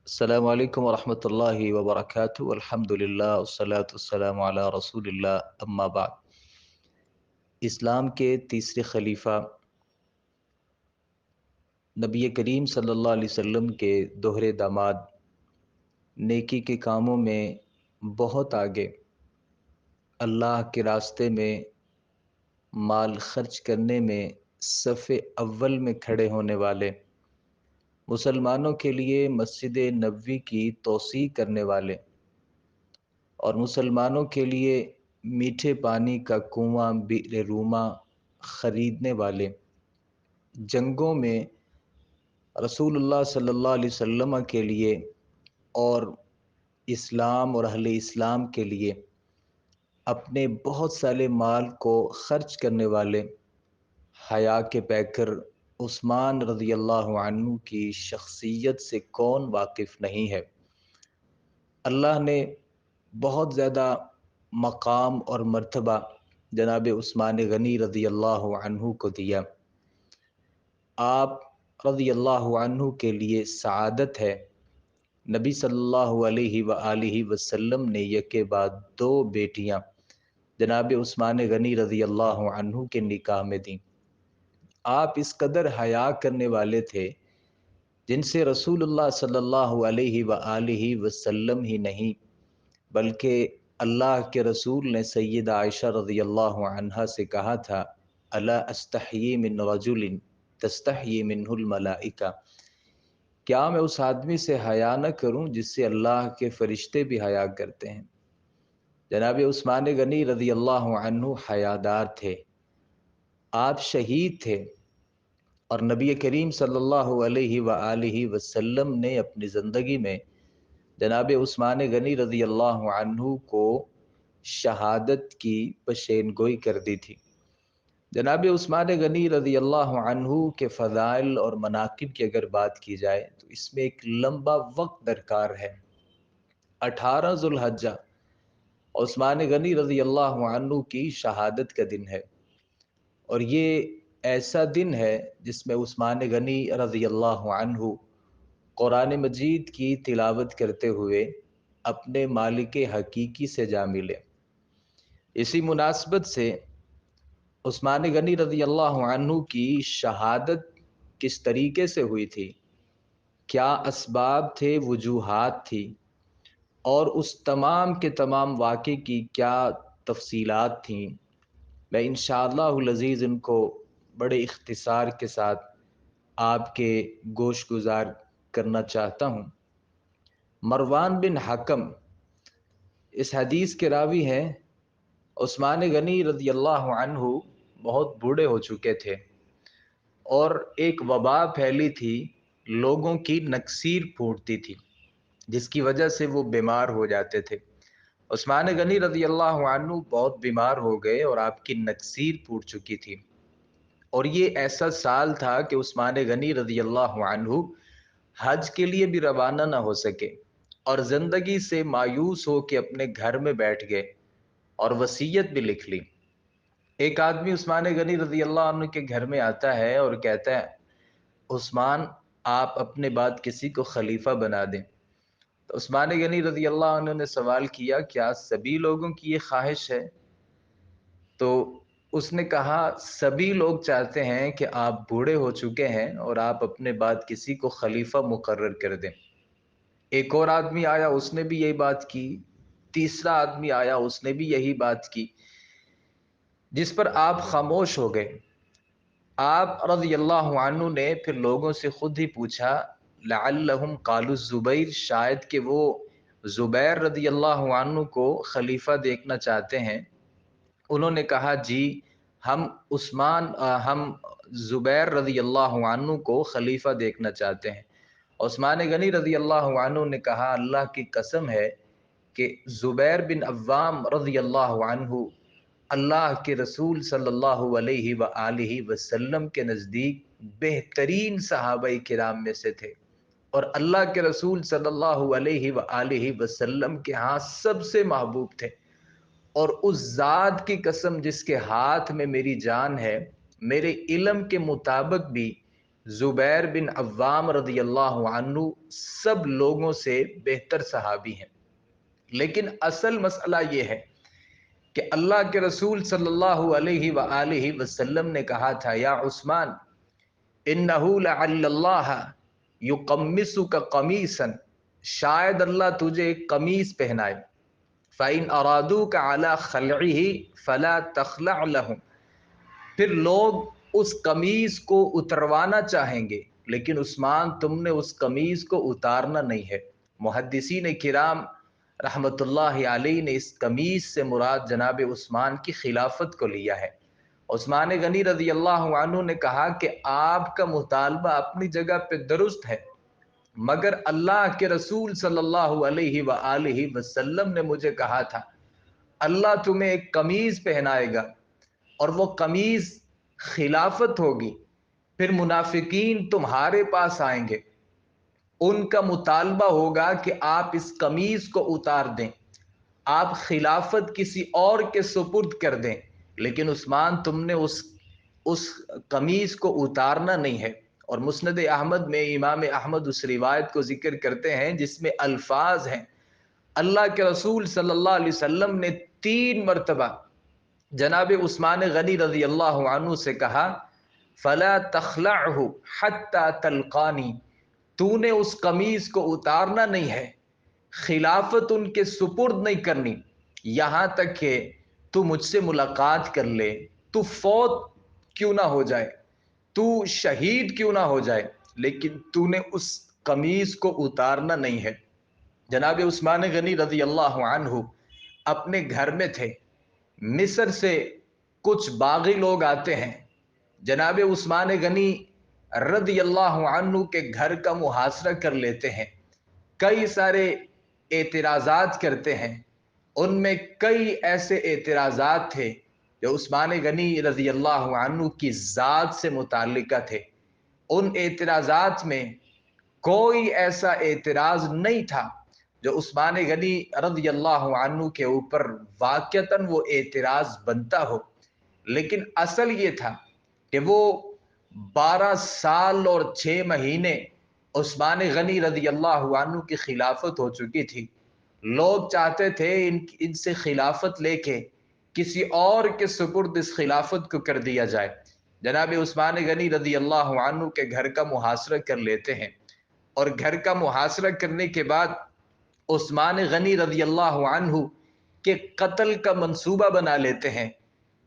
السلام علیکم ورحمۃ اللہ وبرکاتہ، الحمد للہ والصلاة والسلام علی رسول اللہ، اما بعد۔ اسلام کے تیسرے خلیفہ نبی کریم صلی اللہ علیہ وسلم کے دوہرے داماد، نیکی کے کاموں میں بہت آگے، اللہ کے راستے میں مال خرچ کرنے میں صف اول میں کھڑے ہونے والے، مسلمانوں کے لیے مسجد نبوی کی توسیع کرنے والے اور مسلمانوں کے لیے میٹھے پانی کا کنواں بئر روما خریدنے والے، جنگوں میں رسول اللہ صلی اللہ علیہ وسلم کے لیے اور اسلام اور اہل اسلام کے لیے اپنے بہت سارے مال کو خرچ کرنے والے، حیا کے پیکر عثمان رضی اللہ عنہ کی شخصیت سے کون واقف نہیں ہے۔ اللہ نے بہت زیادہ مقام اور مرتبہ جناب عثمان غنی رضی اللہ عنہ کو دیا۔ آپ رضی اللہ عنہ کے لیے سعادت ہے، نبی صلی اللہ علیہ وآلہ وسلم نے یکے بعد دو بیٹیاں جناب عثمان غنی رضی اللہ عنہ کے نکاح میں دیں۔ آپ اس قدر حیا کرنے والے تھے جن سے رسول اللہ صلی اللہ علیہ وآلہ وسلم ہی نہیں بلکہ اللہ کے رسول نے سیدہ عائشہ رضی اللہ عنہا سے کہا تھا، الا استحیی من رجل تستحیی منہ الملائکہ، کیا میں اس آدمی سے حیا نہ کروں جس سے اللہ کے فرشتے بھی حیا کرتے ہیں۔ جناب عثمان غنی رضی اللہ عنہ حیادار تھے، آپ شہید تھے، اور نبی کریم صلی اللہ علیہ وآلہ وسلم نے اپنی زندگی میں جناب عثمان غنی رضی اللہ عنہ کو شہادت کی پیشین گوئی کر دی تھی۔ جناب عثمان غنی رضی اللہ عنہ کے فضائل اور مناقب کی اگر بات کی جائے تو اس میں ایک لمبا وقت درکار ہے۔ 18 ذو الحجہ عثمان غنی رضی اللہ عنہ کی شہادت کا دن ہے، اور یہ ایسا دن ہے جس میں عثمان غنی رضی اللہ عنہ قرآن مجید کی تلاوت کرتے ہوئے اپنے مالک حقیقی سے جا ملے۔ اسی مناسبت سے عثمان غنی رضی اللہ عنہ کی شہادت کس طریقے سے ہوئی تھی، کیا اسباب تھے، وجوہات تھی، اور اس تمام کے تمام واقعے کی کیا تفصیلات تھیں، میں انشاءاللہ العزیز ان کو بڑے اختصار کے ساتھ آپ کے گوش گزار کرنا چاہتا ہوں۔ مروان بن حکم اس حدیث کے راوی ہیں۔ عثمان غنی رضی اللہ عنہ بہت بوڑھے ہو چکے تھے، اور ایک وبا پھیلی تھی، لوگوں کی نکسیر پھوٹتی تھی جس کی وجہ سے وہ بیمار ہو جاتے تھے۔ عثمان غنی رضی اللہ عنہ بہت بیمار ہو گئے اور آپ کی نکسیر پھوٹ چکی تھی، اور یہ ایسا سال تھا کہ عثمان غنی رضی اللہ عنہ حج کے لیے بھی روانہ نہ ہو سکے، اور زندگی سے مایوس ہو کے اپنے گھر میں بیٹھ گئے اور وصیت بھی لکھ لی۔ ایک آدمی عثمان غنی رضی اللہ عنہ کے گھر میں آتا ہے اور کہتا ہے، عثمان آپ اپنے بعد کسی کو خلیفہ بنا دیں۔ تو عثمان غنی رضی اللہ عنہ نے سوال کیا، کیا سبھی لوگوں کی یہ خواہش ہے؟ تو اس نے کہا، سبھی لوگ چاہتے ہیں کہ آپ بوڑھے ہو چکے ہیں اور آپ اپنے بعد کسی کو خلیفہ مقرر کر دیں۔ ایک اور آدمی آیا، اس نے بھی یہی بات کی، تیسرا آدمی آیا، اس نے بھی یہی بات کی، جس پر آپ خاموش ہو گئے۔ آپ رضی اللہ عنہ نے پھر لوگوں سے خود ہی پوچھا، لعلہم قالوا الزبیر، شاید کہ وہ زبیر رضی اللہ عنہ کو خلیفہ دیکھنا چاہتے ہیں۔ انہوں نے کہا، جی ہم زبیر رضی اللہ عنہ کو خلیفہ دیکھنا چاہتے ہیں۔ عثمان غنی رضی اللہ عنہ نے کہا، اللہ کی قسم ہے کہ زبیر بن عوام رضی اللہ عنہ اللہ کے رسول صلی اللہ علیہ وآلہ وسلم کے نزدیک بہترین صحابہ کرام میں سے تھے، اور اللہ کے رسول صلی اللہ علیہ وآلہ وسلم کے ہاں سب سے محبوب تھے۔ اور اس ذات کی قسم جس کے ہاتھ میں میری جان ہے، میرے علم کے مطابق بھی زبیر بن عوام رضی اللہ عنہ سب لوگوں سے بہتر صحابی ہیں، لیکن اصل مسئلہ یہ ہے کہ اللہ کے رسول صلی اللہ علیہ وآلہ وسلم نے کہا تھا، یا عثمان انہو لعل اللہ یقمسک قمیصا، شاید اللہ تجھے ایک قمیص پہنائے، فَإِنْ أَرَادُوكَ عَلَى خَلْعِهِ فَلَا تَخْلَعْ لَهُمْ، پھر لوگ اس قمیص کو اتروانا چاہیں گے، لیکن عثمان تم نے اس قمیص کو اتارنا نہیں ہے۔ محدثین کرام رحمت اللہ علیہ نے اس قمیص سے مراد جناب عثمان کی خلافت کو لیا ہے۔ عثمان غنی رضی اللہ عنہ نے کہا کہ آپ کا مطالبہ اپنی جگہ پہ درست ہے، مگر اللہ کے رسول صلی اللہ علیہ وآلہ وسلم نے مجھے کہا تھا اللہ تمہیں ایک قمیض پہنائے گا اور وہ قمیض خلافت ہوگی، پھر منافقین تمہارے پاس آئیں گے، ان کا مطالبہ ہوگا کہ آپ اس قمیض کو اتار دیں، آپ خلافت کسی اور کے سپرد کر دیں، لیکن عثمان تم نے اس قمیض کو اتارنا نہیں ہے۔ اور مسند احمد میں امام احمد اس روایت کو ذکر کرتے ہیں جس میں الفاظ ہیں، اللہ کے رسول صلی اللہ علیہ وسلم نے 3 مرتبہ جناب عثمان غنی رضی اللہ عنہ سے کہا فلا تخلعہ حتی تلقانی، تو نے اس قمیض کو اتارنا نہیں ہے، خلافت ان کے سپرد نہیں کرنی یہاں تک کہ تو مجھ سے ملاقات کر لے، تو فوت کیوں نہ ہو جائے، تو شہید کیوں نہ ہو جائے، لیکن تو نے اس قمیض کو اتارنا نہیں ہے۔ جناب عثمان غنی رضی اللہ عنہ اپنے گھر میں تھے، مصر سے کچھ باغی لوگ آتے ہیں، جناب عثمان غنی رضی اللہ عنہ کے گھر کا محاصرہ کر لیتے ہیں، کئی سارے اعتراضات کرتے ہیں، ان میں کئی ایسے اعتراضات تھے جو عثمان غنی رضی اللہ عنہ کی ذات سے متعلقہ تھے۔ ان اعتراضات میں کوئی ایسا اعتراض نہیں تھا جو عثمان غنی رضی اللہ عنہ کے اوپر واقعتاً وہ اعتراض بنتا ہو، لیکن اصل یہ تھا کہ وہ 12 سال اور 6 مہینے عثمان غنی رضی اللہ عنہ کی خلافت ہو چکی تھی، لوگ چاہتے تھے ان سے خلافت لے کے کسی اور کے سپرد اس خلافت کو کر دیا جائے۔ جناب عثمان غنی رضی اللہ عنہ کے گھر کا محاصرہ کر لیتے ہیں، اور گھر کا محاصرہ کرنے کے بعد عثمان غنی رضی اللہ عنہ کے قتل کا منصوبہ بنا لیتے ہیں۔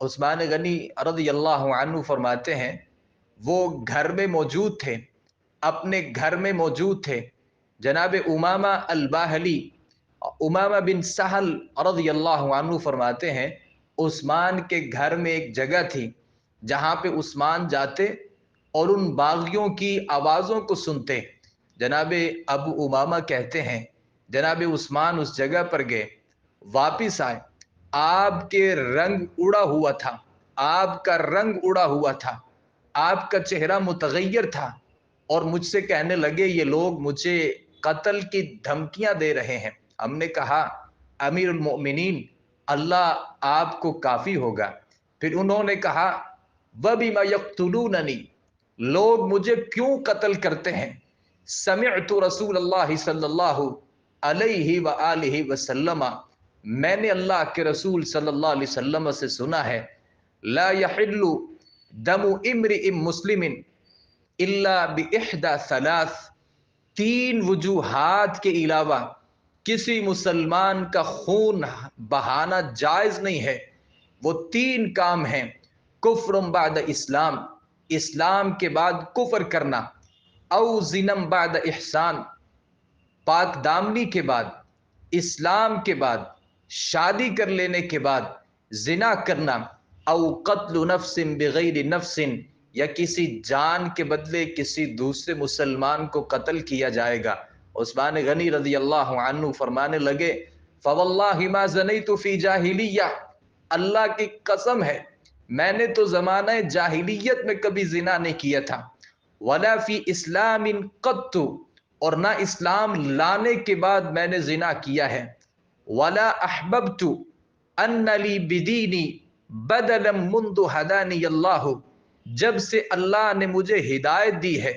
عثمان غنی رضی اللہ عنہ فرماتے ہیں وہ گھر میں موجود تھے، اپنے گھر میں موجود تھے، جناب امامہ الباہلی، امامہ بن سہل رضی اللہ عنہ فرماتے ہیں عثمان کے گھر میں ایک جگہ تھی جہاں پہ عثمان جاتے اور ان باغیوں کی آوازوں کو سنتے۔ جناب ابو امامہ کہتے ہیں جناب عثمان اس جگہ پر گئے، واپس آئے، آپ کے رنگ اڑا ہوا تھا، آپ کا رنگ اڑا ہوا تھا، آپ کا چہرہ متغیر تھا، اور مجھ سے کہنے لگے یہ لوگ مجھے قتل کی دھمکیاں دے رہے ہیں۔ ہم نے کہا امیر المؤمنین اللہ آپ کو کافی ہوگا۔ پھر انہوں نے کہا وَبِمَا يَقْتُلُونَنِي، لوگ مجھے کیوں قتل کرتے ہیں؟ سمعت رسول اللہ صلی اللہ علیہ وآلہ وسلم، میں نے اللہ کے رسول صلی اللہ علیہ وسلم سے سنا ہے لا يحل دم امرئ مسلم الا باحدى ثلاث، 3 وجوہات کے علاوہ کسی مسلمان کا خون بہانا جائز نہیں ہے۔ وہ 3 کام ہیں، کفر بعد اسلام، اسلام کے بعد کفر کرنا، او زنم بعد احسان، پاک دامنی کے بعد، اسلام کے بعد، شادی کر لینے کے بعد زنا کرنا، او قتل نفس بغیر نفس، یا کسی جان کے بدلے کسی دوسرے مسلمان کو قتل کیا جائے گا۔ عثمان غنی رضی اللہ عنہ فرمانے لگے فواللہ ما زنیت فی جاہلیہ، اللہ کی قسم ہے میں نے تو زمانہ جاہلیت میں کبھی زنا نہیں کیا تھا، ولا فی اسلام قط، اور نہ اسلام لانے کے بعد میں نے زنا کیا ہے، ولا احببت ان لی بدینی بدلا منذ ہدانی اللہ، جب سے اللہ نے مجھے ہدایت دی ہے،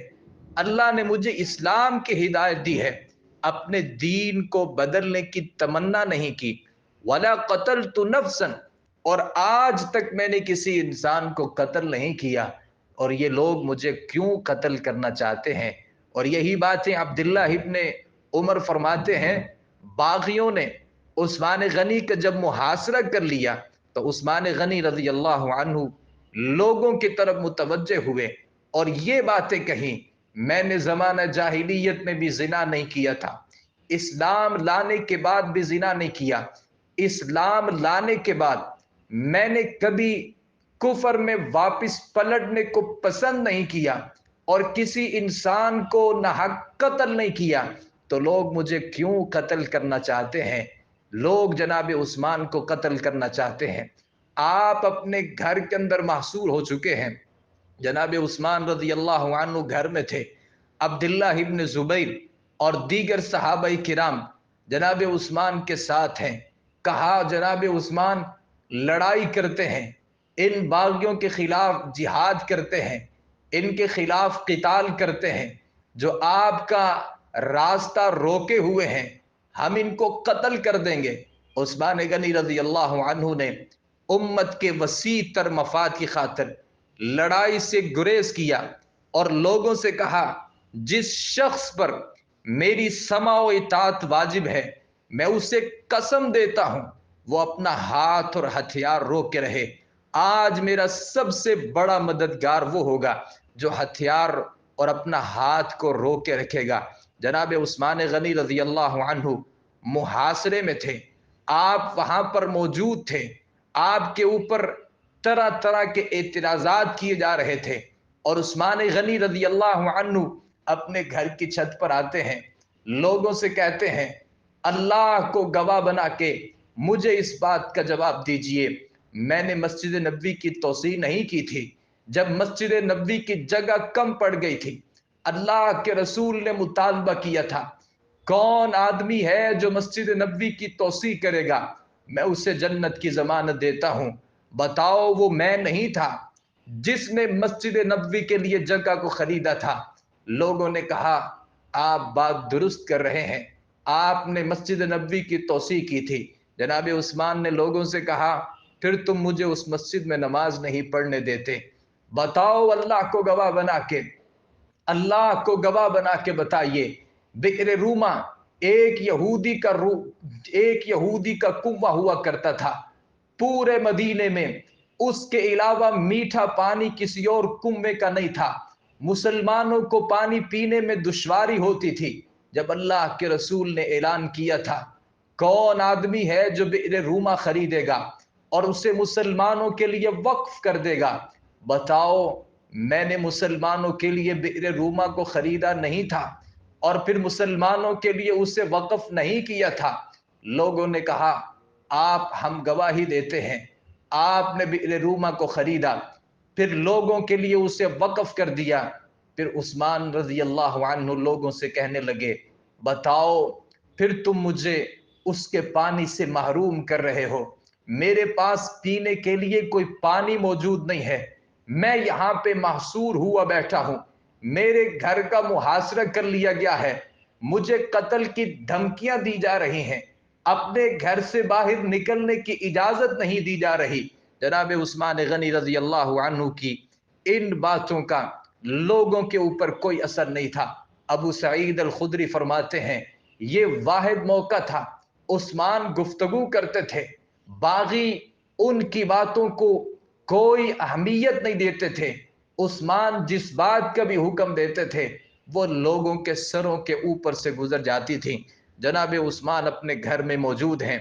اللہ نے مجھے اسلام کی ہدایت دی ہے، اپنے دین کو بدلنے کی تمنا نہیں کی۔ وَلَا قَتَلْتُ نَفْسًا، اور آج تک میں نے کسی انسان کو قتل نہیں کیا، اور یہ لوگ مجھے کیوں قتل کرنا چاہتے ہیں؟ اور یہی باتیں عبداللہ ابن عمر فرماتے ہیں، باغیوں نے عثمان غنی کا جب محاصرہ کر لیا تو عثمان غنی رضی اللہ عنہ لوگوں کی طرف متوجہ ہوئے اور یہ باتیں کہیں، میں نے زمانہ جاہلیت میں بھی زنا نہیں کیا تھا، اسلام لانے کے بعد بھی زنا نہیں کیا، اسلام لانے کے بعد میں نے کبھی کفر میں واپس پلٹنے کو پسند نہیں کیا، اور کسی انسان کو ناحق قتل نہیں کیا، تو لوگ مجھے کیوں قتل کرنا چاہتے ہیں؟ لوگ جناب عثمان کو قتل کرنا چاہتے ہیں۔ آپ اپنے گھر کے اندر محصور ہو چکے ہیں، جناب عثمان رضی اللہ عنہ گھر میں تھے، عبداللہ ابن زبیر اور دیگر صحابہ کرام جناب عثمان کے ساتھ ہیں۔ کہا جناب عثمان لڑائی کرتے ہیں، ان باغیوں کے خلاف جہاد کرتے ہیں، ان کے خلاف قتال کرتے ہیں، جو آپ کا راستہ روکے ہوئے ہیں، ہم ان کو قتل کر دیں گے۔ عثمان غنی رضی اللہ عنہ نے امت کے وسیع تر مفاد کی خاطر لڑائی سے گریز کیا اور لوگوں سے کہا، جس شخص پر میری سمع و اطاعت واجب ہے، میں اسے قسم دیتا ہوں وہ اپنا ہاتھ اور ہتھیار روک کے رہے۔ آج میرا سب سے بڑا مددگار وہ ہوگا جو ہتھیار اور اپنا ہاتھ کو روک کے رکھے گا۔ جناب عثمان غنی رضی اللہ عنہ محاصرے میں تھے، آپ وہاں پر موجود تھے، آپ کے اوپر طرح طرح کے اعتراضات کیے جا رہے تھے، اور عثمان غنی رضی اللہ عنہ اپنے گھر کی چھت پر آتے ہیں، لوگوں سے کہتے ہیں، اللہ کو گواہ بنا کے مجھے اس بات کا جواب دیجئے، میں نے مسجد نبوی کی توسیع نہیں کی تھی، جب مسجد نبوی کی جگہ کم پڑ گئی تھی، اللہ کے رسول نے مطالبہ کیا تھا، کون آدمی ہے جو مسجد نبوی کی توسیع کرے گا، میں اسے جنت کی ضمانت دیتا ہوں۔ بتاؤ وہ میں نہیں تھا جس نے مسجد نبوی کے لیے جگہ کو خریدا تھا؟ لوگوں نے کہا، آپ بات درست کر رہے ہیں، آپ نے مسجد نبوی کی توسیع کی تھی۔ جناب عثمان نے لوگوں سے کہا، پھر تم مجھے اس مسجد میں نماز نہیں پڑھنے دیتے، بتاؤ اللہ کو گواہ بنا کے، اللہ کو گواہ بنا کے بتائیے، بئر روما ایک یہودی کا کنواں ہوا کرتا تھا پورے مدینے میں، اس کے علاوہ میٹھا پانی کسی اور کنویں کا نہیں تھا، مسلمانوں کو پانی پینے میں دشواری ہوتی تھی۔ جب اللہ کے رسول نے اعلان کیا تھا، کون آدمی ہے جو بئر روما خریدے گا اور اسے مسلمانوں کے لیے وقف کر دے گا؟ بتاؤ، میں نے مسلمانوں کے لیے بئر روما کو خریدا نہیں تھا اور پھر مسلمانوں کے لیے اسے وقف نہیں کیا تھا۔ لوگوں نے کہا، آپ ہم گواہی دیتے ہیں، آپ نے بئر روما کو خریدا، پھر لوگوں کے لیے اسے وقف کر دیا۔ پھر عثمان رضی اللہ عنہ لوگوں سے کہنے لگے، بتاؤ، پھر تم مجھے اس کے پانی سے محروم کر رہے ہو، میرے پاس پینے کے لیے کوئی پانی موجود نہیں ہے، میں یہاں پہ محصور ہوا بیٹھا ہوں، میرے گھر کا محاصرہ کر لیا گیا ہے، مجھے قتل کی دھمکیاں دی جا رہی ہیں، اپنے گھر سے باہر نکلنے کی اجازت نہیں دی جا رہی۔ جناب عثمان غنی رضی اللہ عنہ کی ان باتوں کا لوگوں کے اوپر کوئی اثر نہیں تھا۔ ابو سعید الخدری فرماتے ہیں، یہ واحد موقع تھا، عثمان گفتگو کرتے تھے، باغی ان کی باتوں کو کوئی اہمیت نہیں دیتے تھے، عثمان جس بات کا بھی حکم دیتے تھے وہ لوگوں کے سروں کے اوپر سے گزر جاتی تھی۔ جناب عثمان اپنے گھر میں موجود ہیں،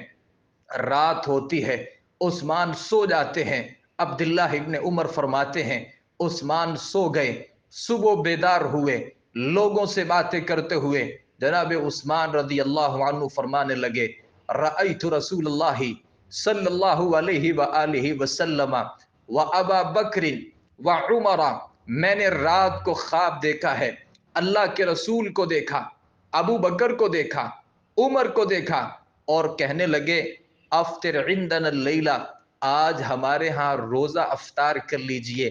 رات ہوتی ہے، عثمان سو جاتے ہیں۔ عبداللہ ابن عمر فرماتے ہیں، عثمان سو گئے، صبح بیدار ہوئے، لوگوں سے باتیں کرتے ہوئے جناب عثمان رضی اللہ عنہ فرمانے لگے، رأیت رسول اللہ صلی اللہ علیہ وآلہ وسلم و ابا بکر و عمر، میں نے رات کو خواب دیکھا ہے، اللہ کے رسول کو دیکھا، ابو بکر کو دیکھا، عمر کو دیکھا، اور کہنے لگے، افطر عندنا اللیلہ، آج ہمارے ہاں روزہ افطار کر لیجئے۔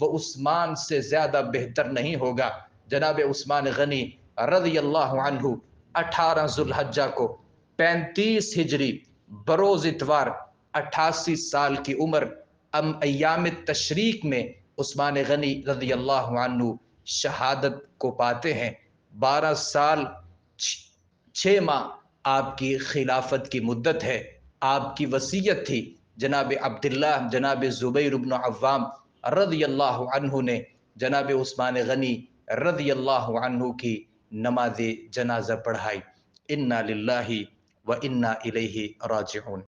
وہ عثمان سے زیادہ بہتر نہیں ہوگا۔ جناب عثمان غنی رضی اللہ عنہ 18 ذوالحجہ کو 35 ہجری بروز اتوار 88 سال کی عمر ایام تشریق میں عثمان غنی رضی اللہ عنہ شہادت کو پاتے ہیں۔ 12 سال 6 ماہ آپ کی خلافت کی مدت ہے۔ آپ کی وصیت تھی جناب عبداللہ جناب زبیر بن عوام رضی اللہ عنہ نے جناب عثمان غنی رضی اللہ عنہ کی نماز جنازہ پڑھائی۔ انا للہ و انا الیہ راجعون۔